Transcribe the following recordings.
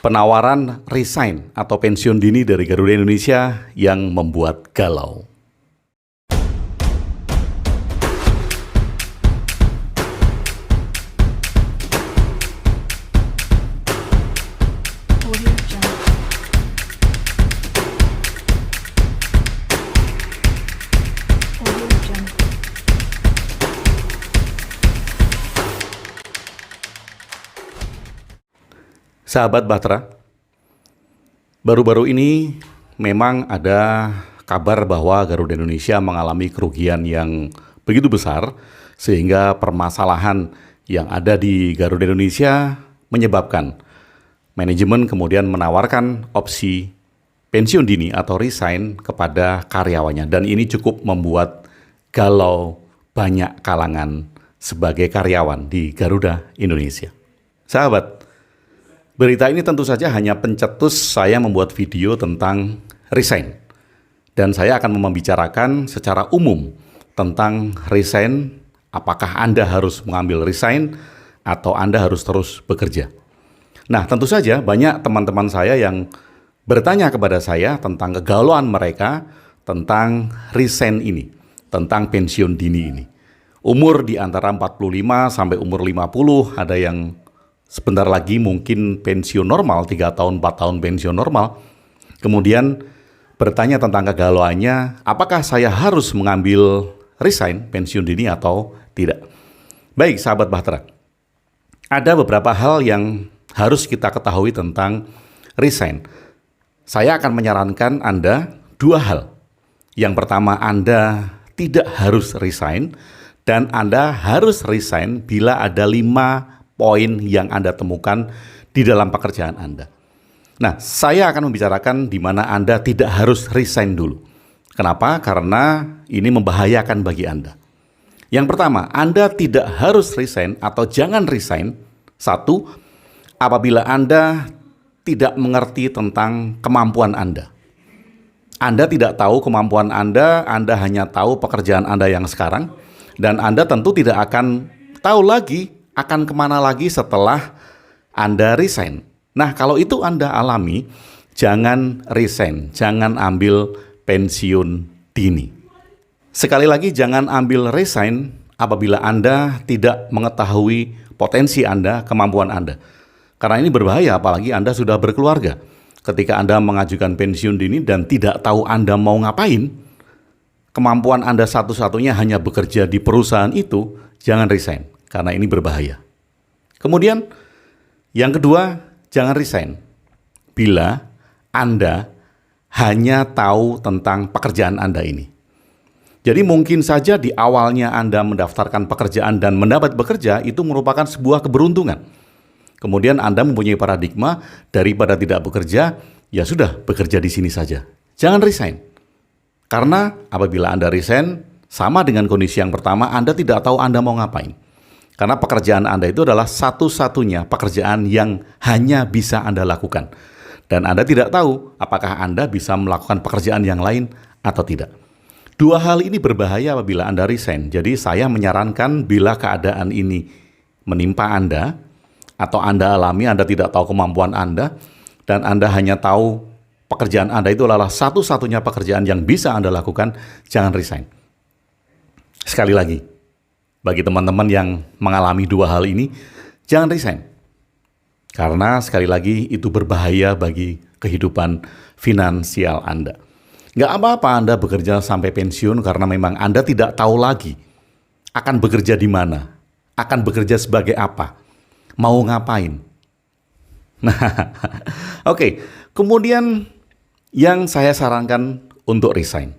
Penawaran resign atau pensiun dini dari Garuda Indonesia yang membuat galau. Sahabat Bahtera, baru-baru ini memang ada kabar bahwa Garuda Indonesia mengalami kerugian yang begitu besar sehingga permasalahan yang ada di Garuda Indonesia menyebabkan manajemen kemudian menawarkan opsi pensiun dini atau resign kepada karyawannya, dan ini cukup membuat galau banyak kalangan sebagai karyawan di Garuda Indonesia. Sahabat, berita ini tentu saja hanya pencetus saya membuat video tentang resign. Dan saya akan membicarakan secara umum tentang resign, apakah Anda harus mengambil resign atau Anda harus terus bekerja. Nah, tentu saja banyak teman-teman saya yang bertanya kepada saya tentang kegalauan mereka tentang resign ini, tentang pensiun dini ini. Umur di antara 45 sampai umur 50, ada yang sebentar lagi mungkin pensiun normal, 3 tahun, 4 tahun pensiun normal. Kemudian bertanya tentang kegalauannya, apakah saya harus mengambil resign, pensiun dini atau tidak? Baik, sahabat Bahtera, ada beberapa hal yang harus kita ketahui tentang resign. Saya akan menyarankan Anda 2 hal. Yang pertama, Anda tidak harus resign, dan Anda harus resign bila ada 5 poin yang Anda temukan di dalam pekerjaan Anda. Nah, saya akan membicarakan di mana Anda tidak harus resign dulu. Kenapa? Karena ini membahayakan bagi Anda. Yang pertama, Anda tidak harus resign atau jangan resign. 1, apabila Anda tidak mengerti tentang kemampuan Anda. Anda tidak tahu kemampuan Anda hanya tahu pekerjaan Anda yang sekarang, dan Anda tentu tidak akan tahu lagi akan kemana lagi setelah Anda resign. Nah, kalau itu Anda alami, jangan resign, jangan ambil pensiun dini. Sekali lagi, jangan ambil resign apabila Anda tidak mengetahui potensi Anda, kemampuan Anda. Karena ini berbahaya, apalagi Anda sudah berkeluarga. Ketika Anda mengajukan pensiun dini dan tidak tahu Anda mau ngapain, kemampuan Anda satu-satunya hanya bekerja di perusahaan itu, jangan resign. Karena ini berbahaya. Kemudian, yang kedua, jangan resign bila Anda hanya tahu tentang pekerjaan Anda ini. Jadi mungkin saja di awalnya Anda mendaftarkan pekerjaan dan mendapat bekerja, itu merupakan sebuah keberuntungan. Kemudian Anda mempunyai paradigma, daripada tidak bekerja, ya sudah, bekerja di sini saja. Jangan resign. Karena apabila Anda resign, sama dengan kondisi yang pertama, Anda tidak tahu Anda mau ngapain. Karena pekerjaan Anda itu adalah satu-satunya pekerjaan yang hanya bisa Anda lakukan. Dan Anda tidak tahu apakah Anda bisa melakukan pekerjaan yang lain atau tidak. 2 hal ini berbahaya apabila Anda resign. Jadi saya menyarankan bila keadaan ini menimpa Anda, atau Anda alami, Anda tidak tahu kemampuan Anda, dan Anda hanya tahu pekerjaan Anda itu adalah satu-satunya pekerjaan yang bisa Anda lakukan, jangan resign. Sekali lagi, bagi teman-teman yang mengalami 2 hal ini, jangan resign. Karena sekali lagi itu berbahaya bagi kehidupan finansial Anda. Nggak apa-apa Anda bekerja sampai pensiun karena memang Anda tidak tahu lagi akan bekerja di mana, akan bekerja sebagai apa, mau ngapain. Nah, oke. Kemudian yang saya sarankan untuk resign.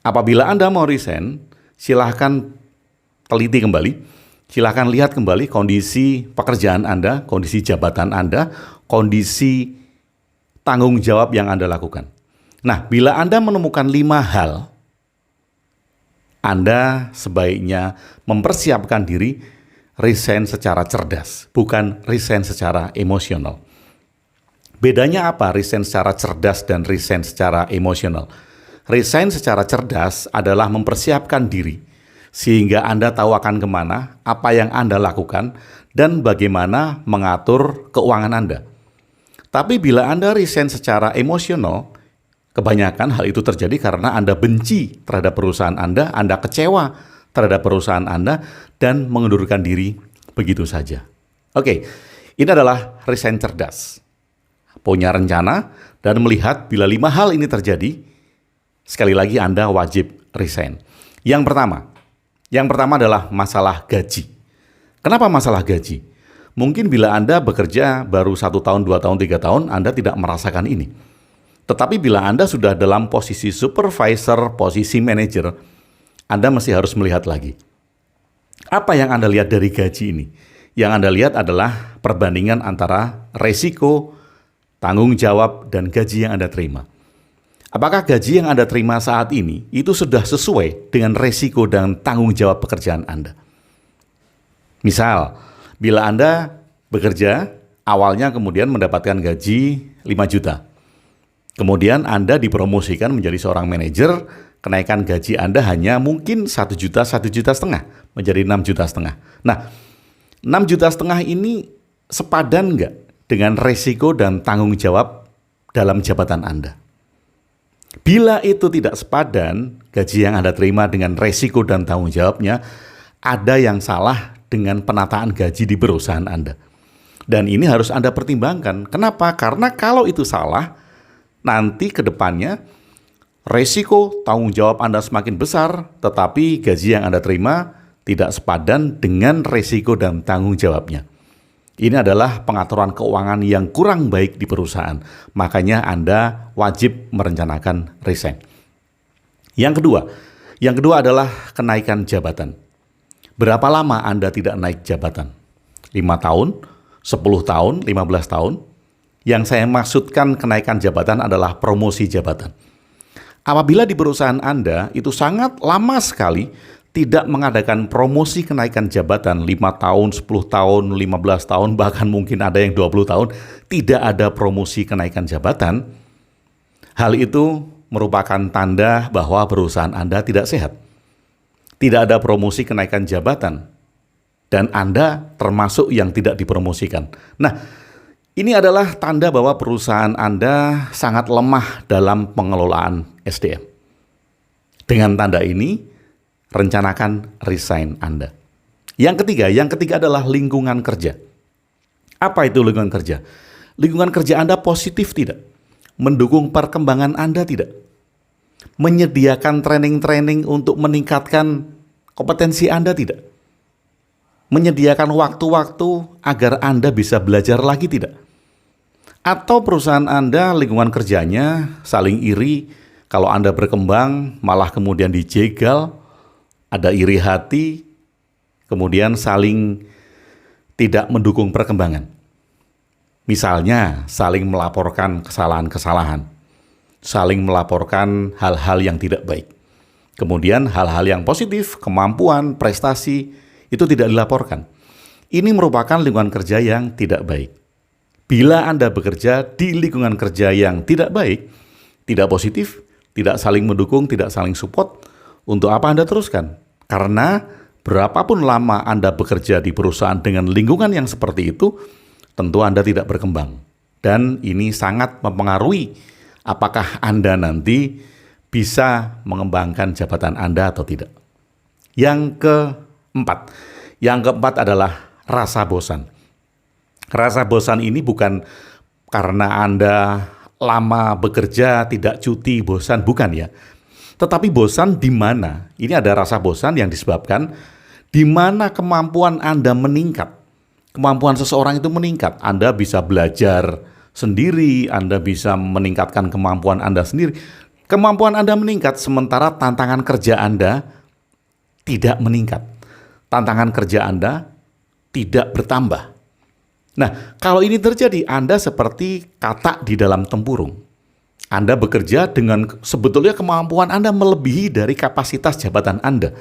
Apabila Anda mau resign, silahkan teliti kembali, silahkan lihat kembali kondisi pekerjaan Anda, kondisi jabatan Anda, kondisi tanggung jawab yang Anda lakukan. Nah, bila Anda menemukan 5 hal, Anda sebaiknya mempersiapkan diri resign secara cerdas, bukan resign secara emosional. Bedanya apa resign secara cerdas dan resign secara emosional? Resign secara cerdas adalah mempersiapkan diri, sehingga Anda tahu akan kemana, apa yang Anda lakukan, dan bagaimana mengatur keuangan Anda. Tapi bila Anda resign secara emosional, kebanyakan hal itu terjadi karena Anda benci terhadap perusahaan Anda kecewa terhadap perusahaan Anda, dan mengundurkan diri begitu saja. Oke, ini adalah resign cerdas. Punya rencana dan melihat bila 5 hal ini terjadi, sekali lagi Anda wajib resign. Yang pertama adalah masalah gaji. Kenapa masalah gaji? Mungkin bila Anda bekerja baru 1 tahun, 2 tahun, 3 tahun, Anda tidak merasakan ini. Tetapi bila Anda sudah dalam posisi supervisor, posisi manajer, Anda masih harus melihat lagi. Apa yang Anda lihat dari gaji ini? Yang Anda lihat adalah perbandingan antara resiko, tanggung jawab, dan gaji yang Anda terima. Apakah gaji yang Anda terima saat ini itu sudah sesuai dengan resiko dan tanggung jawab pekerjaan Anda? Misal, bila Anda bekerja, awalnya kemudian mendapatkan gaji 5 juta. Kemudian Anda dipromosikan menjadi seorang manajer, kenaikan gaji Anda hanya mungkin 1 juta, 1,5 juta, menjadi 6,5 juta. Nah, 6,5 juta ini sepadan nggak dengan resiko dan tanggung jawab dalam jabatan Anda? Bila itu tidak sepadan, gaji yang Anda terima dengan resiko dan tanggung jawabnya, ada yang salah dengan penataan gaji di perusahaan Anda. Dan ini harus Anda pertimbangkan. Kenapa? Karena kalau itu salah, nanti ke depannya resiko tanggung jawab Anda semakin besar, tetapi gaji yang Anda terima tidak sepadan dengan resiko dan tanggung jawabnya. Ini adalah pengaturan keuangan yang kurang baik di perusahaan. Makanya Anda wajib merencanakan resign. Yang kedua adalah kenaikan jabatan. Berapa lama Anda tidak naik jabatan? 5 tahun, 10 tahun, 15 tahun? Yang saya maksudkan kenaikan jabatan adalah promosi jabatan. Apabila di perusahaan Anda itu sangat lama sekali tidak mengadakan promosi kenaikan jabatan 5 tahun, 10 tahun, 15 tahun, bahkan mungkin ada yang 20 tahun, tidak ada promosi kenaikan jabatan, hal itu merupakan tanda bahwa perusahaan Anda tidak sehat. Tidak ada promosi kenaikan jabatan, dan Anda termasuk yang tidak dipromosikan. Nah, ini adalah tanda bahwa perusahaan Anda sangat lemah dalam pengelolaan SDM. Dengan tanda ini, rencanakan resign Anda. Yang ketiga adalah lingkungan kerja. Apa itu lingkungan kerja? Lingkungan kerja Anda positif tidak? Mendukung perkembangan Anda tidak? Menyediakan training-training untuk meningkatkan kompetensi Anda tidak? Menyediakan waktu-waktu agar Anda bisa belajar lagi tidak? Atau perusahaan Anda lingkungan kerjanya saling iri, kalau Anda berkembang malah kemudian dijegal, ada iri hati, kemudian saling tidak mendukung perkembangan. Misalnya saling melaporkan kesalahan-kesalahan, saling melaporkan hal-hal yang tidak baik. Kemudian hal-hal yang positif, kemampuan, prestasi, itu tidak dilaporkan. Ini merupakan lingkungan kerja yang tidak baik. Bila Anda bekerja di lingkungan kerja yang tidak baik, tidak positif, tidak saling mendukung, tidak saling support, untuk apa Anda teruskan? Karena berapapun lama Anda bekerja di perusahaan dengan lingkungan yang seperti itu, tentu Anda tidak berkembang. Dan ini sangat mempengaruhi apakah Anda nanti bisa mengembangkan jabatan Anda atau tidak. Yang keempat adalah rasa bosan. Rasa bosan ini bukan karena Anda lama bekerja, tidak cuti, bosan, bukan ya. Tetapi bosan di mana? Ini ada rasa bosan yang disebabkan di mana kemampuan Anda meningkat. Kemampuan seseorang itu meningkat. Anda bisa belajar sendiri, Anda bisa meningkatkan kemampuan Anda sendiri. Kemampuan Anda meningkat sementara tantangan kerja Anda tidak meningkat. Tantangan kerja Anda tidak bertambah. Nah, kalau ini terjadi, Anda seperti katak di dalam tempurung. Anda bekerja dengan sebetulnya kemampuan Anda melebihi dari kapasitas jabatan Anda.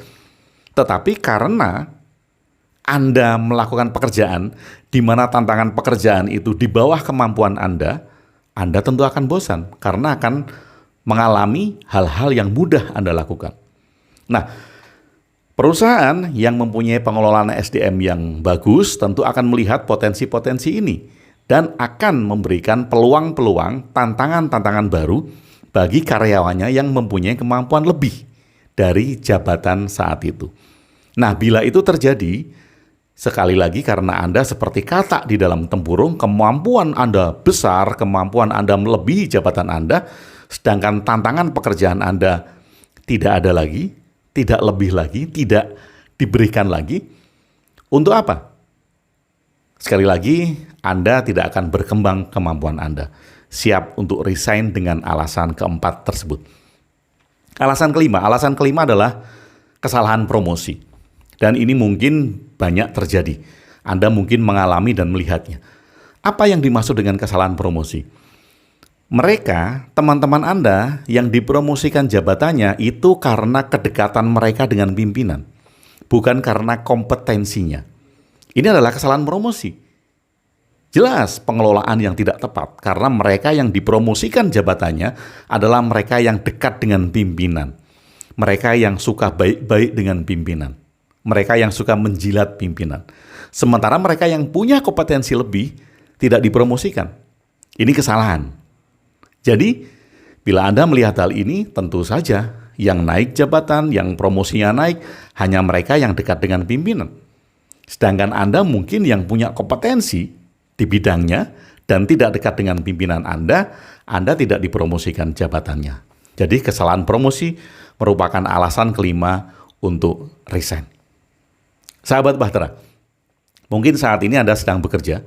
Tetapi karena Anda melakukan pekerjaan di mana tantangan pekerjaan itu di bawah kemampuan Anda tentu akan bosan karena akan mengalami hal-hal yang mudah Anda lakukan. Nah, perusahaan yang mempunyai pengelolaan SDM yang bagus tentu akan melihat potensi-potensi ini dan akan memberikan peluang-peluang, tantangan-tantangan baru bagi karyawannya yang mempunyai kemampuan lebih dari jabatan saat itu. Nah, bila itu terjadi, sekali lagi karena Anda seperti katak di dalam tempurung, kemampuan Anda besar, kemampuan Anda melebihi jabatan Anda, sedangkan tantangan pekerjaan Anda tidak ada lagi, tidak lebih lagi, tidak diberikan lagi. Untuk apa? Sekali lagi, Anda tidak akan berkembang kemampuan Anda. Siap untuk resign dengan alasan keempat tersebut. Alasan kelima adalah kesalahan promosi. Dan ini mungkin banyak terjadi. Anda mungkin mengalami dan melihatnya. Apa yang dimaksud dengan kesalahan promosi? Mereka, teman-teman Anda yang dipromosikan jabatannya itu karena kedekatan mereka dengan pimpinan, bukan karena kompetensinya. Ini adalah kesalahan promosi. Jelas pengelolaan yang tidak tepat karena mereka yang dipromosikan jabatannya adalah mereka yang dekat dengan pimpinan. Mereka yang suka baik-baik dengan pimpinan. Mereka yang suka menjilat pimpinan. Sementara mereka yang punya kompetensi lebih tidak dipromosikan. Ini kesalahan. Jadi, bila Anda melihat hal ini, tentu saja yang naik jabatan, yang promosinya naik, hanya mereka yang dekat dengan pimpinan. Sedangkan Anda mungkin yang punya kompetensi di bidangnya dan tidak dekat dengan pimpinan Anda tidak dipromosikan jabatannya. Jadi kesalahan promosi merupakan alasan kelima untuk resign. Sahabat Bahtera, mungkin saat ini Anda sedang bekerja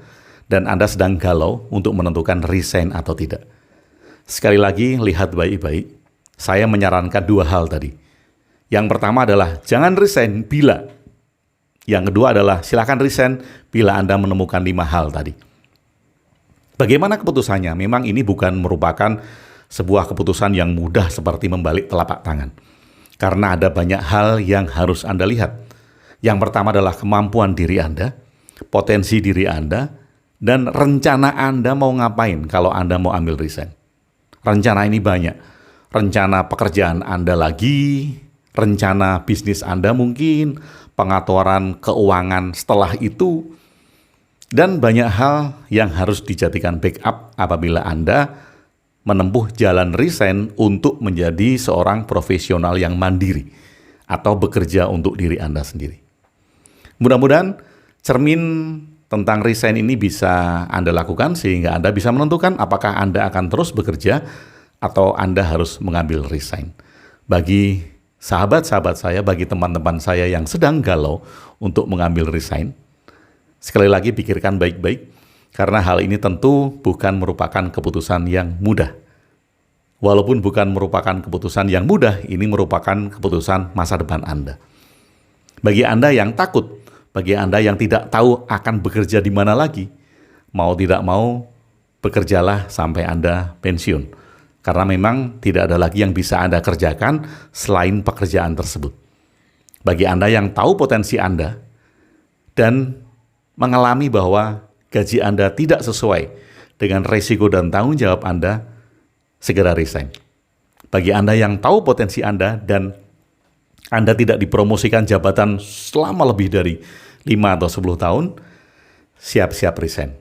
dan Anda sedang galau untuk menentukan resign atau tidak. Sekali lagi, lihat baik-baik. Saya menyarankan dua hal tadi. Yang pertama adalah jangan resign bila. Yang kedua adalah silakan resign bila Anda menemukan 5 hal tadi. Bagaimana keputusannya? Memang ini bukan merupakan sebuah keputusan yang mudah seperti membalik telapak tangan. Karena ada banyak hal yang harus Anda lihat. Yang pertama adalah kemampuan diri Anda, potensi diri Anda, dan rencana Anda mau ngapain kalau Anda mau ambil resign. Rencana ini banyak. Rencana pekerjaan Anda lagi, rencana bisnis Anda mungkin, pengaturan keuangan setelah itu, dan banyak hal yang harus dijadikan backup apabila Anda menempuh jalan resign untuk menjadi seorang profesional yang mandiri atau bekerja untuk diri Anda sendiri. Mudah-mudahan cermin tentang resign ini bisa Anda lakukan sehingga Anda bisa menentukan apakah Anda akan terus bekerja atau Anda harus mengambil resign. Bagi sahabat-sahabat saya, bagi teman-teman saya yang sedang galau untuk mengambil resign, sekali lagi pikirkan baik-baik karena hal ini tentu bukan merupakan keputusan yang mudah. Walaupun bukan merupakan keputusan yang mudah, ini merupakan keputusan masa depan Anda. Bagi Anda yang takut, bagi Anda yang tidak tahu akan bekerja di mana lagi, mau tidak mau, bekerjalah sampai Anda pensiun. Karena memang tidak ada lagi yang bisa Anda kerjakan selain pekerjaan tersebut. Bagi Anda yang tahu potensi Anda dan mengalami bahwa gaji Anda tidak sesuai dengan resiko dan tanggung jawab Anda, segera resign. Bagi Anda yang tahu potensi Anda dan Anda tidak dipromosikan jabatan selama lebih dari 5 atau 10 tahun, siap-siap resign.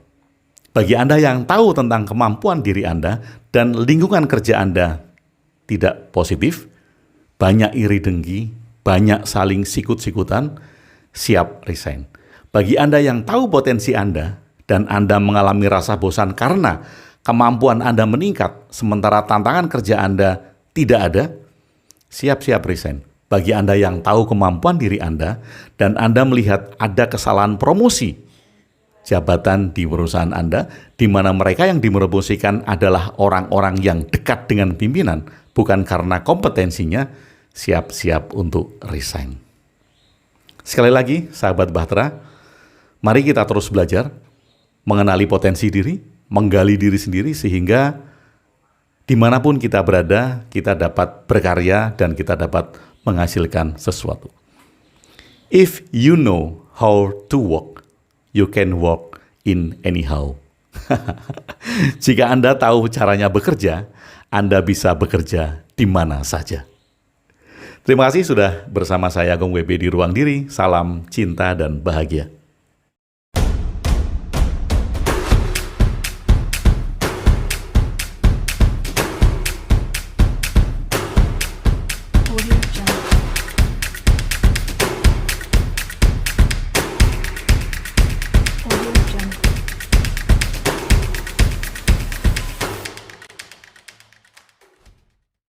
Bagi Anda yang tahu tentang kemampuan diri Anda dan lingkungan kerja Anda tidak positif, banyak iri dengki, banyak saling sikut-sikutan, siap resign. Bagi Anda yang tahu potensi Anda dan Anda mengalami rasa bosan karena kemampuan Anda meningkat sementara tantangan kerja Anda tidak ada, siap-siap resign. Bagi Anda yang tahu kemampuan diri Anda dan Anda melihat ada kesalahan promosi jabatan di perusahaan Anda, di mana mereka yang dipromosikan adalah orang-orang yang dekat dengan pimpinan, bukan karena kompetensinya, siap-siap untuk resign. Sekali lagi, sahabat Bahtera, mari kita terus belajar, mengenali potensi diri, menggali diri sendiri, sehingga dimanapun kita berada, kita dapat berkarya dan kita dapat menghasilkan sesuatu. If you know how to walk, you can walk in anyhow. Jika Anda tahu caranya bekerja, Anda bisa bekerja di mana saja. Terima kasih sudah bersama saya Agung WB di Ruang Diri. Salam cinta dan bahagia.